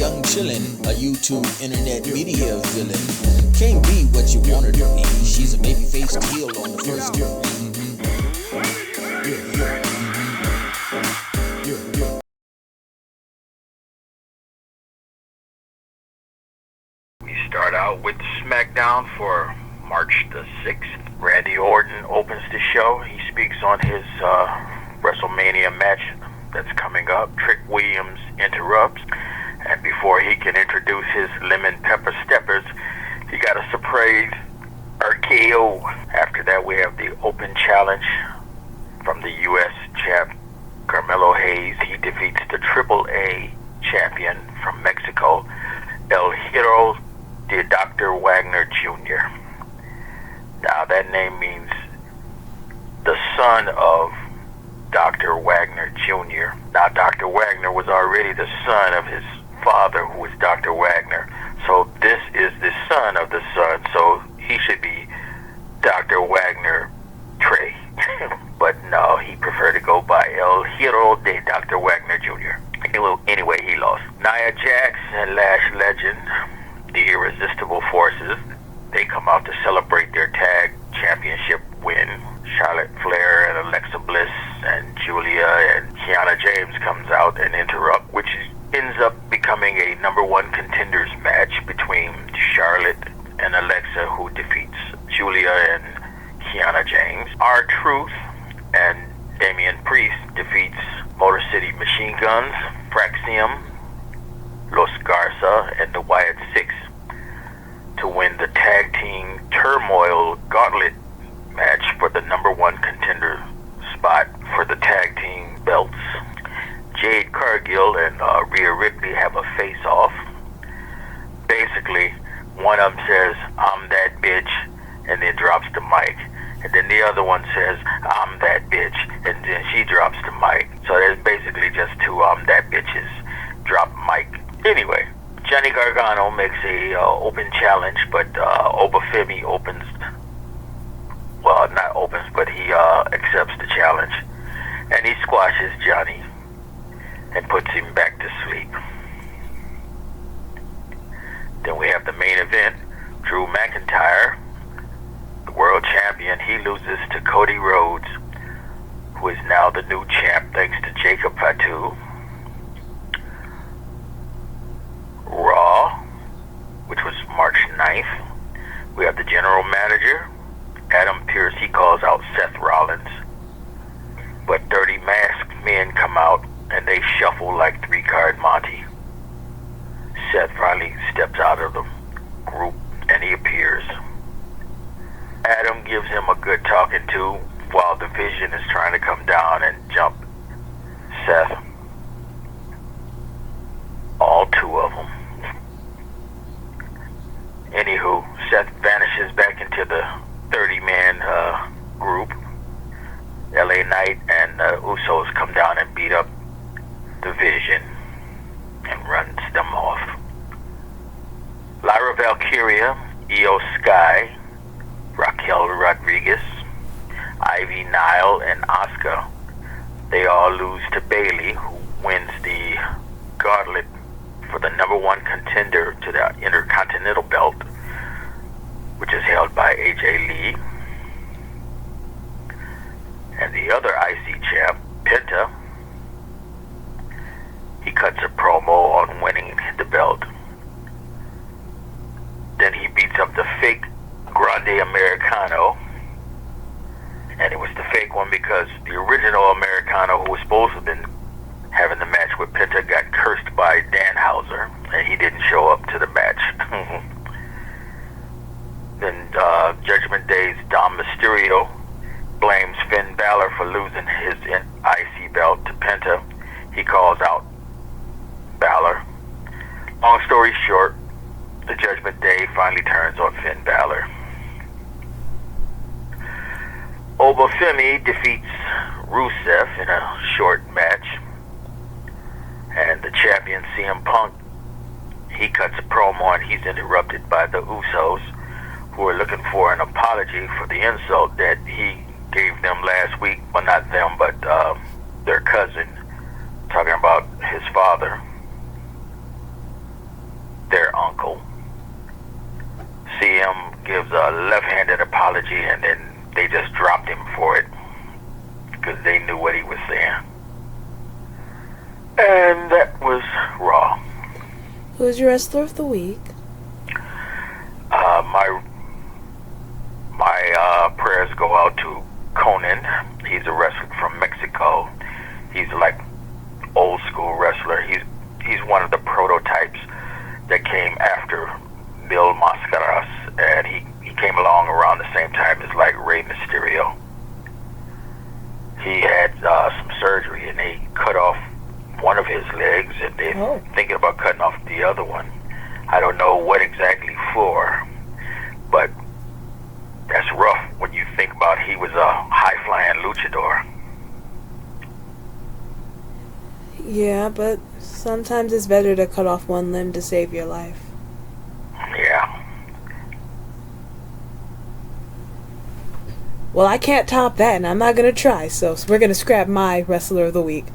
young chillin', a YouTube internet media villain. Can't be what you want her to be. She's a baby-faced heel on the first degree. We start out with SmackDown for March the 6th. Randy Orton opens the show. He speaks on his WrestleMania match that's coming up. Trick Williams interrupts, and before he can introduce his lemon pepper steppers, he got a surprise RKO. After that, we have the open challenge from the U.S. champ Carmelo Hayes. He defeats the AAA champion from Mexico, El Hero de Dr. Wagner Jr. Now that name means the son of Dr. Wagner Jr. Now Dr. Wagner was already the son of his father, who was Dr. Wagner. So this is the son of the son, so he should be Dr. Wagner Trey. But no, he preferred to go by El Hero de Dr. Wagner Jr. Anyway, he lost. Nia Jax and Lash Legend, the Irresistible Forces, they come out to celebrate their tag championship win. Charlotte Flair and Alexa Bliss and Julia and Kiana James comes out and interrupt, which ends up becoming a #1 contenders match between Charlotte and Alexa, who defeats Julia and Kiana James. R-Truth and Damian Priest defeats Motor City Machine Guns, Fraxium, Los Garza, and the Wyatt Six to win the tag team Turmoil Gauntlet match for the #1 contender spot for the tag team belts. Jade Cargill and Rhea Ripley have a face-off. Basically, one of them says, "I'm that bitch," and then drops the mic. And then the other one says, "I'm that bitch," and then she drops the mic. So there's basically just two "I'm that bitches" drop mic. Anyway, Johnny Gargano makes a open challenge, but Obafemi opens. Well, not opens, but he accepts the challenge, and he squashes Johnny and puts him back to sleep. Then we have the main event. Drew McIntyre, the world champion, he loses to Cody Rhodes, who is now the new champ thanks to Jacob Fatu. Raw, which was March 9th, we have the general manager, Adam Pearce. He calls out Seth Rollins, but 30 masked men come out and they shuffle like three-card Monty. Seth finally steps out of the group and he appears. Adam gives him a good talking to while the Vision is trying to come down and jump Seth. All two of them. Anywho, Seth vanishes back into the 30-man group. LA Knight and Usos come down and beat up the Vision and runs them off. Lyra Valkyria, Io Sky, Raquel Rodriguez, Ivy Nile, and Asuka, they all lose to Bayley, who wins the gauntlet for the #1 contender to the Intercontinental belt, which is held by AJ Lee. And the other IC champ, Penta, he cuts a promo on winning the belt. Then he beats up the fake Grande Americano. And it was the fake one because the original Americano, who was supposed to have been having the match with Penta, got cursed by Danhauser, and he didn't show up to the match. Then Judgment Day's Dom Mysterio blames Finn Balor for losing his IC belt to Penta. He calls out Balor. Long story short, the Judgment Day finally turns on Finn Balor. Obafemi defeats Rusev in a short match. And the champion CM Punk, he cuts a promo and he's interrupted by the Usos, who are looking for an apology for the insult that he gave them last week. Well, not them, but their cousin, talking about his father. uncle. CM gives a left-handed apology, and then they just dropped him for it because they knew what he was saying. And that was Raw. Who's your wrestler of the week? My prayers go out to Conan. He's a wrestler from Mexico. He's like old school wrestler. He's one of the prototypes that came after Mil Mascaras, and he came along around the same time as like Rey Mysterio. He had some surgery, and they cut off one of his legs, and they're thinking about cutting off the other one. I don't know what exactly for, but that's rough when you think about he was a high-flying luchador. Yeah, but sometimes it's better to cut off one limb to save your life. Yeah. Well, I can't top that, and I'm not going to try, so we're going to scrap my wrestler of the week.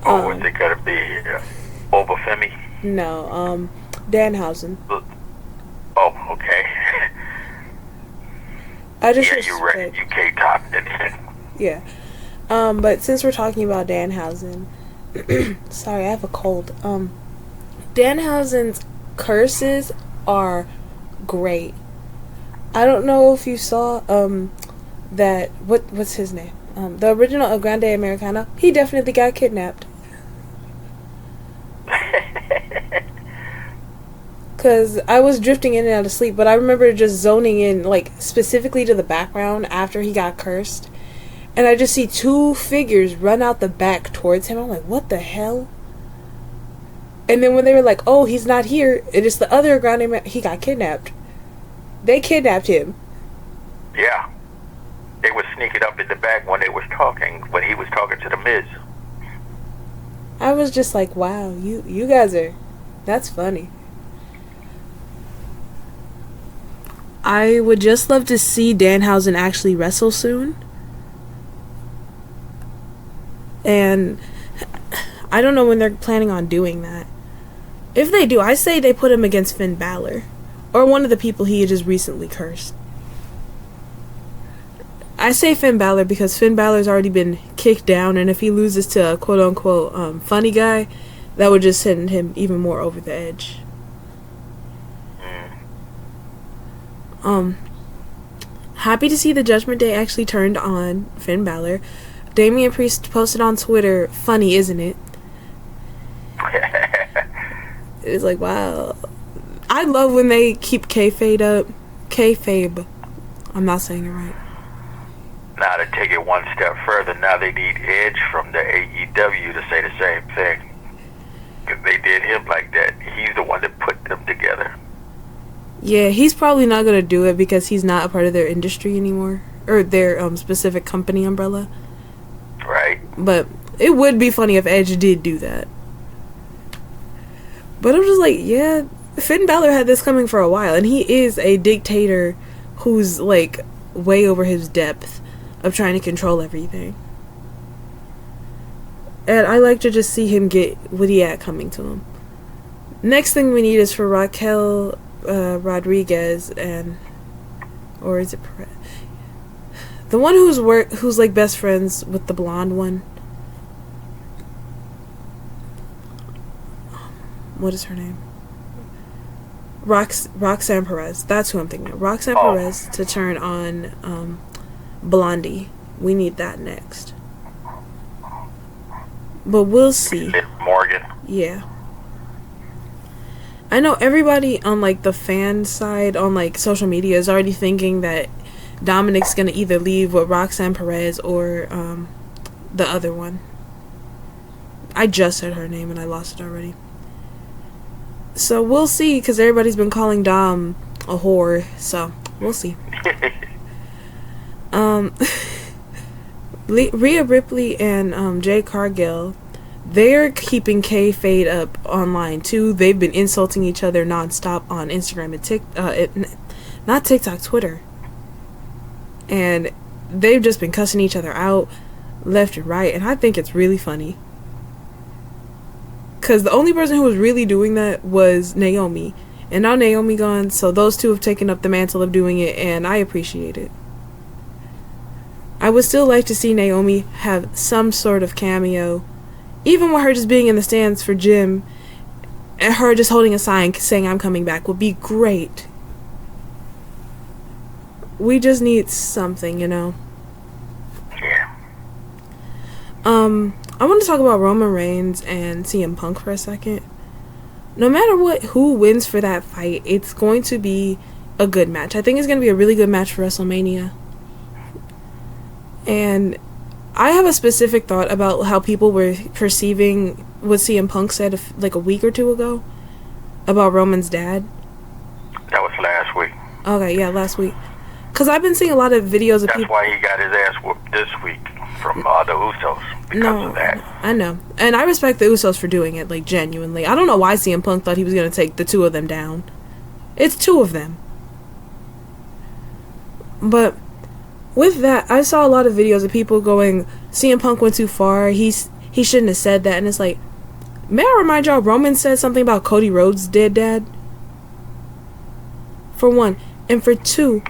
What's it going to be? Obafemi? No, Danhausen. Oh, okay. I just you're right. You K-topped it. Yeah. But since we're talking about Danhausen, sorry, I have a cold. Danhausen's curses are great. I don't know if you saw that what's his name? The original El Grande Americano. He definitely got kidnapped. Cause I was drifting in and out of sleep, but I remember just zoning in, like, specifically to the background after he got cursed. And I just see two figures run out the back towards him. I'm like, what the hell? And then when they were like, oh, he's not here, it is the other Grande man. He got kidnapped. They kidnapped him. Yeah. They were sneaking up in the back when he was talking to the Miz. I was just like, wow, you guys are, that's funny. I would just love to see Danhausen actually wrestle soon. And I don't know when they're planning on doing that. If they do, I say they put him against Finn Balor. Or one of the people he just recently cursed. I say Finn Balor because Finn Balor's already been kicked down, and if he loses to a quote-unquote funny guy, that would just send him even more over the edge. Happy to see the Judgment Day actually turned on Finn Balor. Damian Priest posted on Twitter, funny, isn't it? It was like, wow. I love when they keep kayfabe up. Kayfabe. I'm not saying it right. Now to take it one step further, now they need Edge from the AEW to say the same thing. Because they did him like that. He's the one that put them together. Yeah, he's probably not going to do it because he's not a part of their industry anymore. Or their specific company umbrella. Right. But it would be funny if Edge did do that. But I'm just like, yeah, Finn Balor had this coming for a while. And he is a dictator who's, like, way over his depth of trying to control everything. And I like to just see him get what he had coming to him. Next thing we need is for Raquel Rodriguez and, or is it Perez? The one who's like best friends with the blonde one. What is her name? Roxanne Perez. That's who I'm thinking of. Roxanne Perez to turn on Blondie. We need that next. But we'll see. Morgan. Yeah. I know everybody on, like, the fan side on, like, social media is already thinking that Dominic's gonna either leave with Roxanne Perez or the other one. I just said her name and I lost it already. So we'll see, because everybody's been calling Dom a whore, so we'll see. Rhea Ripley and Jay Cargill, they're keeping kayfabe up online too. They've been insulting each other nonstop on Instagram and Twitter. And they've just been cussing each other out left and right, and I think it's really funny. Because the only person who was really doing that was Naomi. And now Naomi gone, so those two have taken up the mantle of doing it, and I appreciate it. I would still like to see Naomi have some sort of cameo, even with her just being in the stands for Jim, and her just holding a sign saying I'm coming back would be great. We just need something, you know? Yeah. I want to talk about Roman Reigns and CM Punk for a second. No matter who wins for that fight, it's going to be a good match. I think it's going to be a really good match for WrestleMania. And I have a specific thought about how people were perceiving what CM Punk said like a week or two ago about Roman's dad. That was last week. Okay, yeah, last week. Because I've been seeing a lot of videos of people... That's why he got his ass whooped this week from the Usos, because of that. I know. And I respect the Usos for doing it, like, genuinely. I don't know why CM Punk thought he was going to take the two of them down. It's two of them. But with that, I saw a lot of videos of people going, CM Punk went too far, he shouldn't have said that. And it's like, may I remind y'all, Roman said something about Cody Rhodes' dead dad? For one. And for two,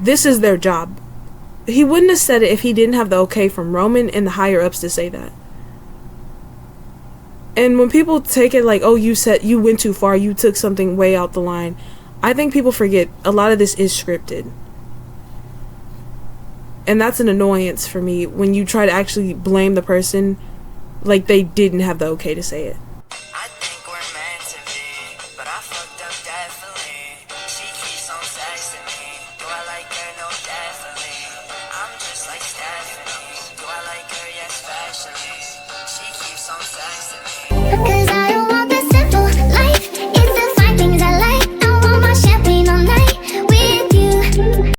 this is their job. He wouldn't have said it if he didn't have the okay from Roman and the higher ups to say that. And when people take it like, oh, you went too far, you took something way out the line, I think people forget a lot of this is scripted. And that's an annoyance for me when you try to actually blame the person like they didn't have the okay to say it. I think we're meant to be, but I fucked up definitely. She keeps on texting me. Do I like her? No, definitely. I'm just like Stephanie. Do I like her? Yes, especially. She keeps on texting me.